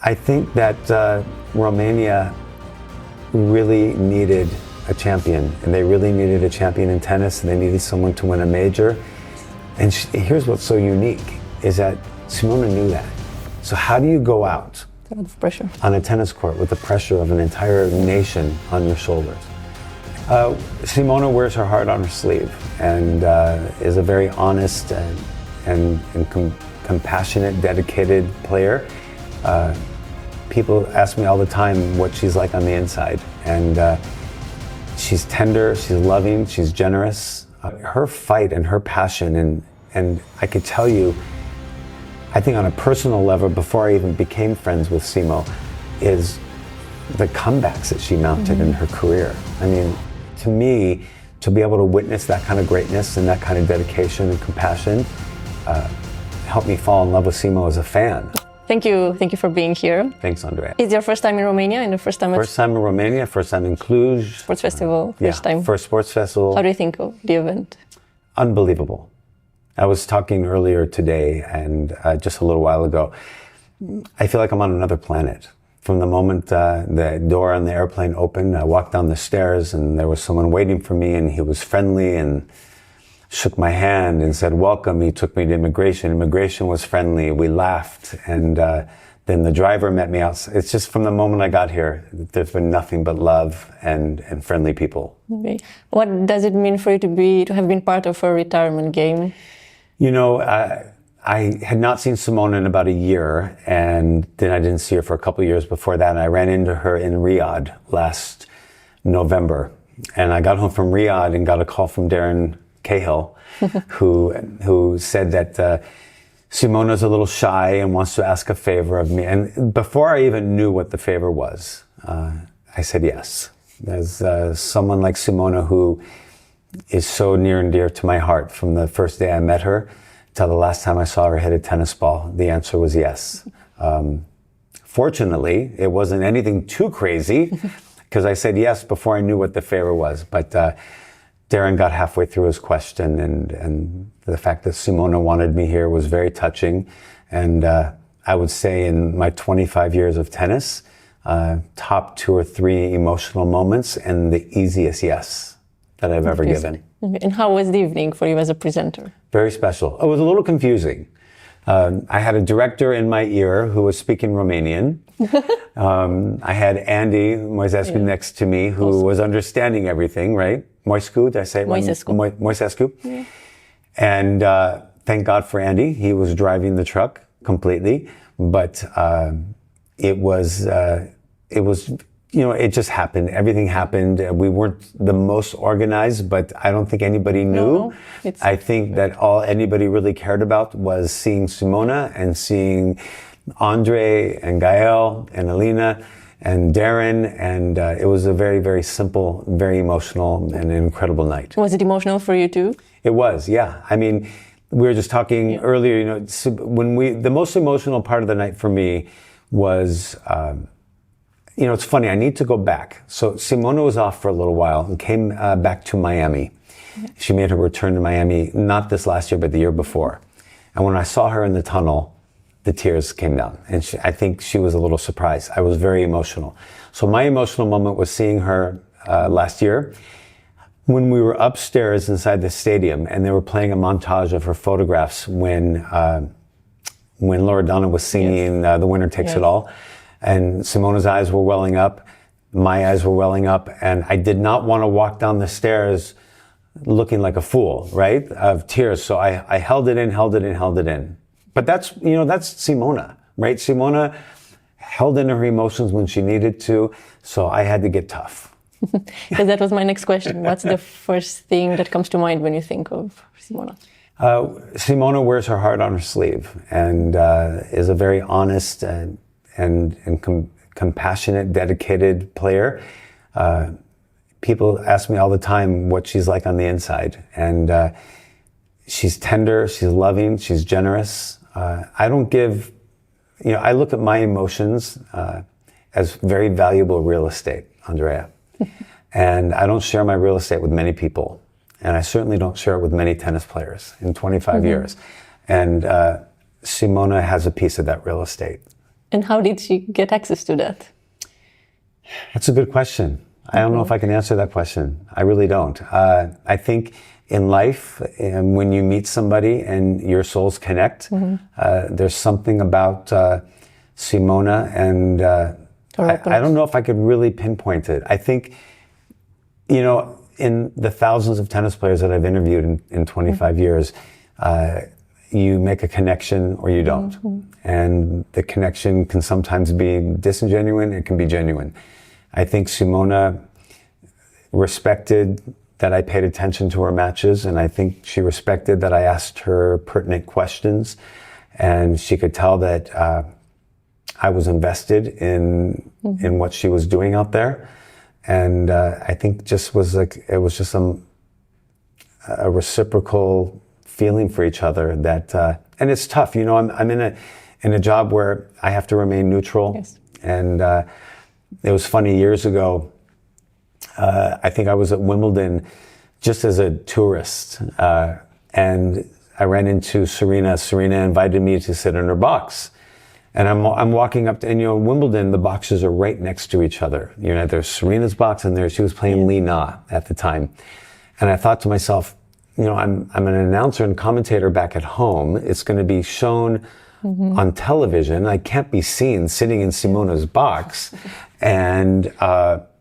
I think that Romania really needed a champion, and they really needed a champion in tennis, and they needed someone to win a major. And here's what's so unique, is that Simona knew that. So how do you go out pressure on a tennis court with the pressure of an entire nation on your shoulders? Simona wears her heart on her sleeve and is a very honest and compassionate, dedicated player. People ask me all the time what she's like on the inside, and she's tender, she's loving, she's generous. Her fight and her passion, and I could tell you, I think on a personal level, before I even became friends with Simo, is the comebacks that she mounted in her career. I mean, to me, to be able to witness that kind of greatness and that kind of dedication and compassion helped me fall in love with Simo as a fan. Thank you for being here. Thanks, Andrea. It's your first time in Romania and the first time First time in Romania, first time in Cluj. Sports Festival, first time. First sports festival. How do you think of the event? Unbelievable. I was talking earlier today and just a little while ago, I feel like I'm on another planet. From the moment the door on the airplane opened, I walked down the stairs and there was someone waiting for me, and he was friendly and shook my hand and said, welcome. He took me to immigration. Immigration was friendly. We laughed. And then the driver met me outside. It's just from the moment I got here, there's been nothing but love and friendly people. Okay. What does it mean for you to have been part of a retirement game? You know, I had not seen Simona in about a year, and then I didn't see her for a couple of years before that. And I ran into her in Riyadh last November. And I got home from Riyadh and got a call from Darren Cahill, who said that Simona's a little shy and wants to ask a favor of me. And before I even knew what the favor was, I said yes. There's someone like Simona who is so near and dear to my heart. From the first day I met her till the last time I saw her hit a tennis ball, the answer was yes. Fortunately, it wasn't anything too crazy, because I said yes before I knew what the favor was. But Darren got halfway through his question, and the fact that Simona wanted me here was very touching. And I would say in my 25 years of tennis, top 2 or 3 emotional moments and the easiest yes that I've ever given. Okay. And how was the evening for you as a presenter? Very special. It was a little confusing. I had a director in my ear who was speaking Romanian. I had Andy Moisescu next to me, who was understanding everything, right? Moisescu, did I say it right? Moisescu. Yeah. And thank God for Andy. He was driving the truck completely. But it was, you know, it just happened. Everything happened. We weren't the most organized, but I don't think anybody knew. No, I think that all anybody really cared about was seeing Simona and seeing Andre and Gael and Alina and Darren, and it was a very, very simple, very emotional and incredible night. Was it emotional for you too? It was, yeah. I mean, we were just talking earlier, you know, the most emotional part of the night for me was, you know, it's funny, I need to go back. So Simona was off for a little while and came back to Miami. She made her return to Miami, not this last year, but the year before. And when I saw her in the tunnel, the tears came down. And I think she was a little surprised. I was very emotional. So my emotional moment was seeing her last year when we were upstairs inside the stadium and they were playing a montage of her photographs when Loredana was singing The Winner Takes It All. And Simona's eyes were welling up. My eyes were welling up. And I did not want to walk down the stairs looking like a fool, right? Of tears. So I held it in. But that's, you know, that's Simona, right? Simona held in her emotions when she needed to. So I had to get tough. Because that was my next question. What's the first thing that comes to mind when you think of Simona? Simona wears her heart on her sleeve and is a very honest and compassionate, dedicated player. People ask me all the time what she's like on the inside. And she's tender, she's loving, she's generous. I don't give, you know, I look at my emotions as very valuable real estate, Andrea. And I don't share my real estate with many people. And I certainly don't share it with many tennis players in 25 years. And Simona has a piece of that real estate. And how did she get access to that? That's a good question. I don't know if I can answer that question. I really don't. I think in life, when you meet somebody and your souls connect, there's something about Simona, and I don't know if I could really pinpoint it. I think, you know, in the thousands of tennis players that I've interviewed in 25 years, you make a connection or you don't. And the connection can sometimes be disingenuine, it can be genuine. I think Simona respected that I paid attention to her matches, and I think she respected that I asked her pertinent questions, and she could tell that I was invested in what she was doing out there. And I think it was just a reciprocal feeling for each other that, and it's tough, you know, I'm in a job where I have to remain neutral. Yes. And it was funny, years ago, I think I was at Wimbledon just as a tourist, and I ran into Serena. Serena invited me to sit in her box. And I'm walking up to, and you know, Wimbledon, the boxes are right next to each other. You know, there's Serena's box and she was playing Li Na at the time. And I thought to myself, you know, I'm an announcer and commentator back at home. It's going to be shown on television. I can't be seen sitting in Simona's box. And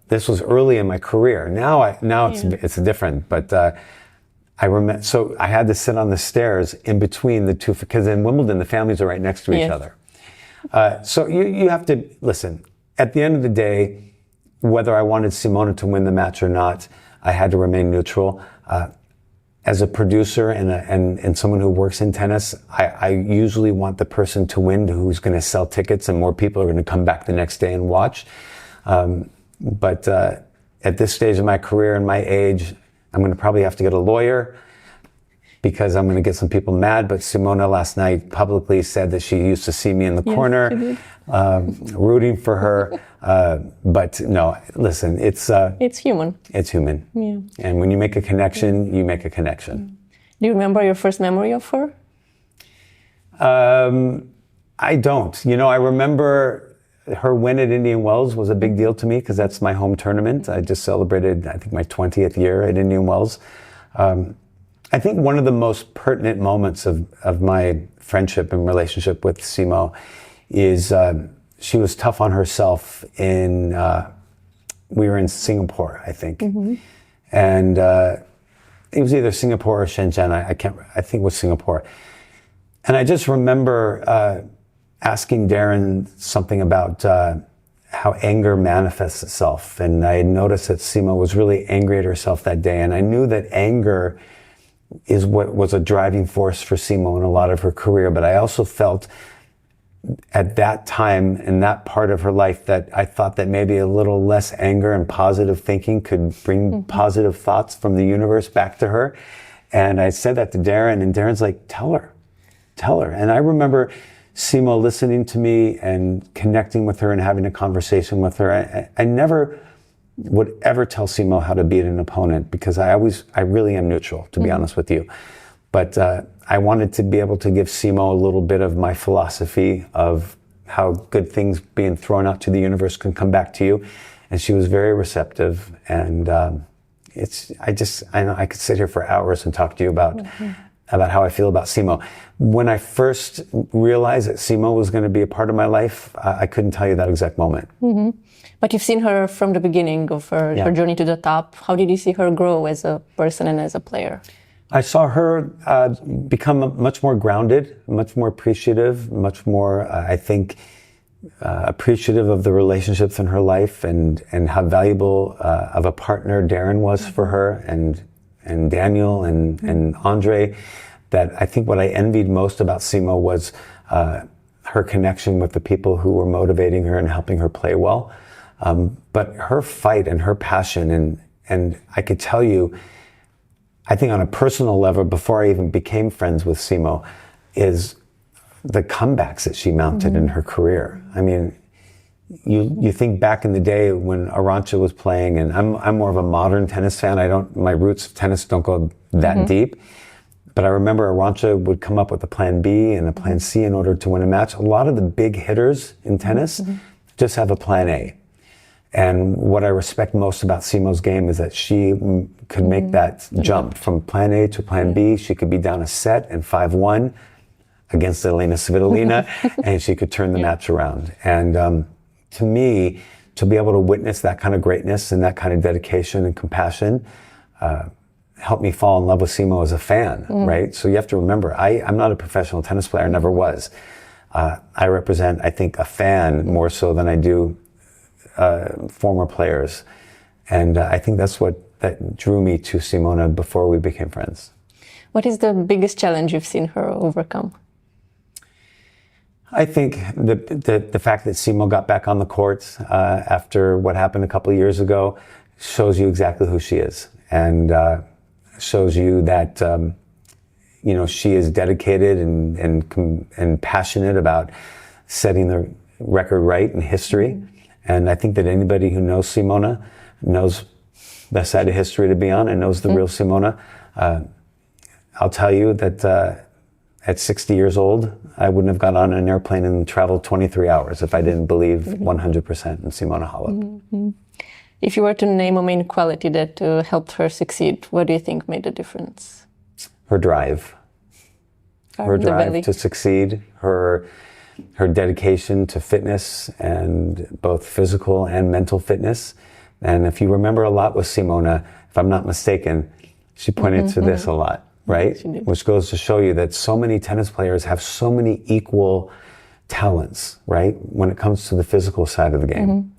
this was early in my career. Now it's different, but I remember. So I had to sit on the stairs in between the two, because in Wimbledon the families are right next to each other. So you have to listen. At the end of the day, whether I wanted Simona to win the match or not, I had to remain neutral. As a producer and someone who works in tennis, I usually want the person to win who's going to sell tickets and more people are going to come back the next day and watch. But at this stage of my career and my age, I'm going to probably have to get a lawyer because I'm going to get some people mad. But Simona last night publicly said that she used to see me in the corner, rooting for her. But no, listen, it's human. It's human. Yeah. And when you make a connection, you make a connection. Do you remember your first memory of her? I don't. You know, I remember her win at Indian Wells was a big deal to me because that's my home tournament. I just celebrated, I think, my 20th year at Indian Wells. I think one of the most pertinent moments of my friendship and relationship with Simo is she was tough on herself we were in Singapore, I think. And it was either Singapore or Shenzhen. I think it was Singapore. And I just remember asking Darren something about how anger manifests itself. And I noticed that Simo was really angry at herself that day. And I knew that anger is what was a driving force for Simo in a lot of her career. But I also felt at that time, in that part of her life, that I thought that maybe a little less anger and positive thinking could bring positive thoughts from the universe back to her. And I said that to Darren, and Darren's like, tell her. And I remember Simo listening to me and connecting with her and having a conversation with her. I never would ever tell Simo how to beat an opponent because I really am neutral, to be honest with you. But I wanted to be able to give Simo a little bit of my philosophy of how good things being thrown out to the universe can come back to you. And she was very receptive. And I know I could sit here for hours and talk to you about how I feel about Simo. When I first realized that Simo was going to be a part of my life, I couldn't tell you that exact moment. But you've seen her from the beginning of her journey to the top. How did you see her grow as a person and as a player? I saw her become much more grounded, much more appreciative, much more, I think, appreciative of the relationships in her life and how valuable of a partner Darren was for her and Daniel and Andre. That I think what I envied most about Simo was her connection with the people who were motivating her and helping her play well. But her fight and her passion, and I could tell you, I think on a personal level, before I even became friends with Simo, is the comebacks that she mounted in her career. I mean, you think back in the day when Arantxa was playing, and I'm more of a modern tennis fan. My roots of tennis don't go that deep. But I remember Arantxa would come up with a plan B and a plan C in order to win a match. A lot of the big hitters in tennis just have a plan A. And what I respect most about Simo's game is that she could make that jump from plan A to plan B. She could be down a set and 5-1 against Elena Svitolina, and she could turn the match around. And to me, to be able to witness that kind of greatness and that kind of dedication and compassion helped me fall in love with Simo as a fan, right? So you have to remember, I'm not a professional tennis player, I never was. I represent, I think, a fan more so than I do former players. And I think that's that drew me to Simona before we became friends. What is the biggest challenge you've seen her overcome? I think the fact that Simo got back on the court after what happened a couple of years ago shows you exactly who she is, and shows you that she is dedicated and passionate about setting the record right in history. And I think that anybody who knows Simona knows the side of history to be on and knows the real Simona. I'll tell you that at 60 years old, I wouldn't have got on an airplane and traveled 23 hours if I didn't believe 100% in Simona Halep. If you were to name a main quality that helped her succeed, what do you think made a difference? Her drive. Her drive to succeed, her dedication to fitness, and both physical and mental fitness. And if you remember a lot with Simona, if I'm not mistaken, she pointed to this a lot, right? Which goes to show you that so many tennis players have so many equal talents, right? When it comes to the physical side of the game.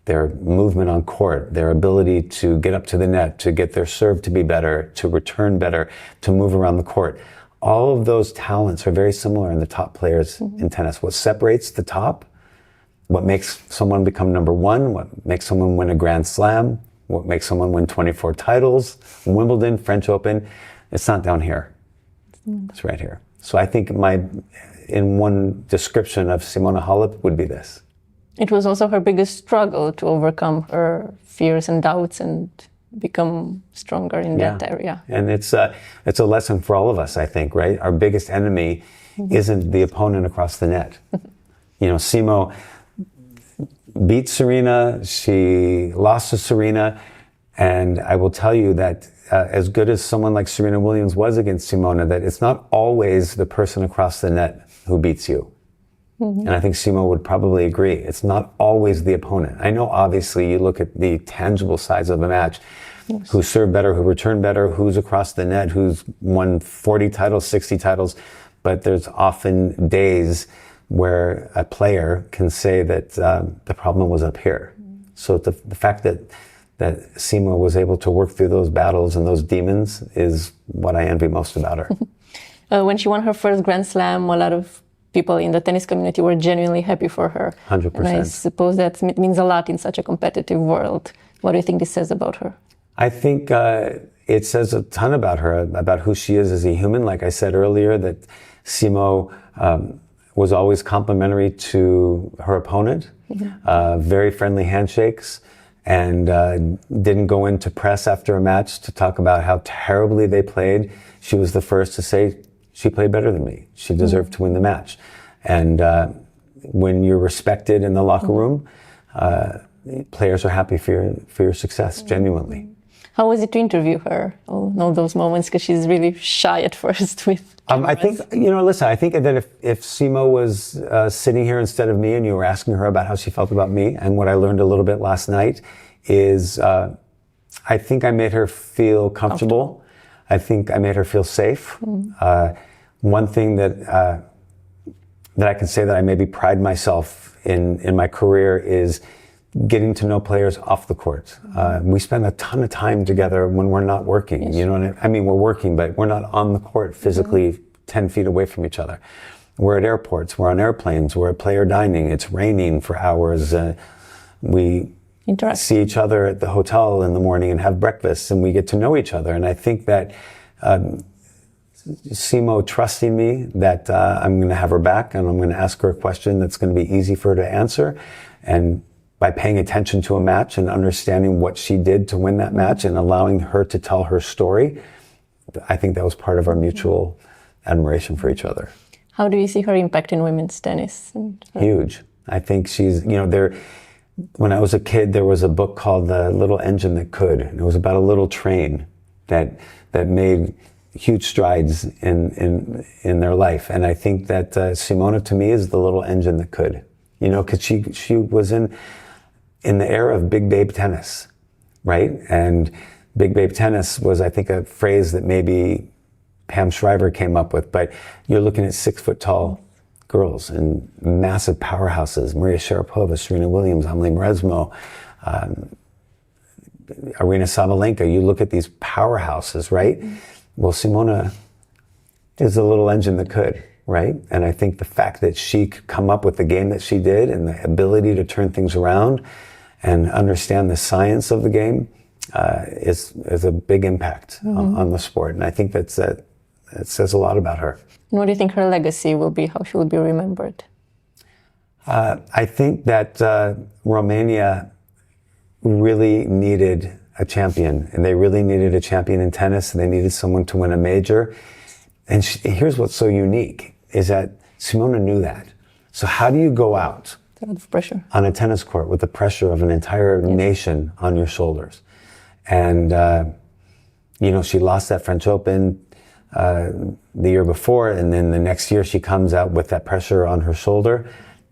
Their movement on court, their ability to get up to the net, to get their serve to be better, to return better, to move around the court. All of those talents are very similar in the top players in tennis. What separates the top, what makes someone become number one, what makes someone win a Grand Slam, what makes someone win 24 titles, Wimbledon, French Open, it's not down here. It's right here. So I think in one description of Simona Halep would be this. It was also her biggest struggle to overcome her fears and doubts and become stronger in that area. And it's a lesson for all of us, I think, right? Our biggest enemy isn't the opponent across the net. Simo beat Serena, she lost to Serena, and I will tell you that as good as someone like Serena Williams was against Simona, that it's not always the person across the net who beats you. And I think Simo would probably agree. It's not always the opponent. I know obviously you look at the tangible sides of a match, who served better, who returned better, who's across the net, who's won 40 titles, 60 titles, but there's often days where a player can say that the problem was up here. So the fact that Simo was able to work through those battles and those demons is what I envy most about her. When she won her first Grand Slam, a lot of people in the tennis community were genuinely happy for her. 100%. And I suppose that means a lot in such a competitive world. What do you think this says about her? I think it says a ton about her, about who she is as a human. Like I said earlier, that Simo was always complimentary to her opponent, very friendly handshakes, and didn't go into press after a match to talk about how terribly they played. She was the first to say, she played better than me. She deserved to win the match. And when you're respected in the locker room, players are happy for your success, genuinely. How was it to interview her? All those moments, because she's really shy at first with cameras. I think, listen, I think that if Simo was sitting here instead of me and you were asking her about how she felt about me, and what I learned a little bit last night is I think I made her feel comfortable. I think I made her feel safe. One thing that I can say that I maybe pride myself in my career is getting to know players off the court. We spend a ton of time together when we're not working. Yes. You know what I mean? We're working, but we're not on the court physically 10 feet away from each other. We're at airports, we're on airplanes, we're at player dining, it's raining for hours. We see each other at the hotel in the morning and have breakfast, and we get to know each other. And I think that Simo trusting me that I'm going to have her back and I'm going to ask her a question that's going to be easy for her to answer. And by paying attention to a match and understanding what she did to win that match and allowing her to tell her story, I think that was part of our mutual admiration for each other. How do you see her impact in women's tennis? Huge. I think she's, when I was a kid, there was a book called The Little Engine That Could. And it was about a little train that made huge strides in their life. And I think that Simona, to me, is the little engine that could. Because she was in the era of big babe tennis, right? And big babe tennis was, I think, a phrase that maybe Pam Shriver came up with, but you're looking at 6 foot tall girls and massive powerhouses, Maria Sharapova, Serena Williams, Emily Mresmo, Arina Sabalenka. You look at these powerhouses, right? Well, Simona is the little engine that could, right? And I think the fact that she could come up with the game that she did and the ability to turn things around and understand the science of the game is a big impact on the sport. And I think it says a lot about her. And what do you think her legacy will be? How she will be remembered? I think that Romania really needed a champion, and they really needed a champion in tennis, and they needed someone to win a major. And here's what's so unique, is that Simona knew that. So how do you go out pressure on a tennis court with the pressure of an entire nation on your shoulders? And, she lost that French Open the year before, and then the next year she comes out with that pressure on her shoulder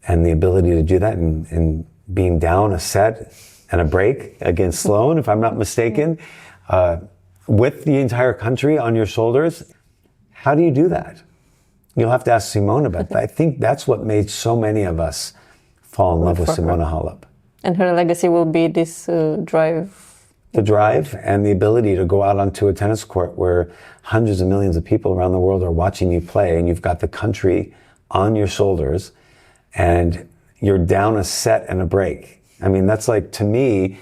and the ability to do that and being down a set and a break against Sloane, if I'm not mistaken, with the entire country on your shoulders. How do you do that? You'll have to ask Simona, but I think that's what made so many of us fall in love with Simona Halep. And her legacy will be this drive. The drive and the ability to go out onto a tennis court where hundreds of millions of people around the world are watching you play, and you've got the country on your shoulders, and you're down a set and a break. I mean, that's like, to me,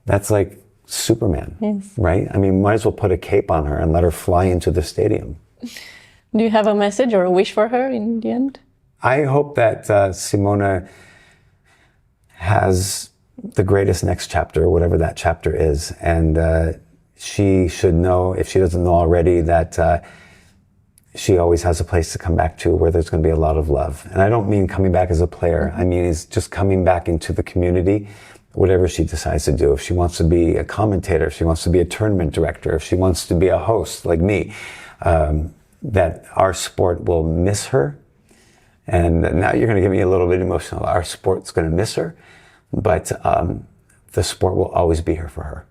that's like Superman, right? I mean, might as well put a cape on her and let her fly into the stadium. Do you have a message or a wish for her in the end? I hope that Simona has the greatest next chapter, whatever that chapter is. And she should know, if she doesn't know already, that she always has a place to come back to where there's going to be a lot of love. And I don't mean coming back as a player. I mean, it's just coming back into the community, whatever she decides to do. If she wants to be a commentator, if she wants to be a tournament director, if she wants to be a host like me, that our sport will miss her. And now you're going to get me a little bit emotional. Our sport's going to miss her, but the sport will always be here for her.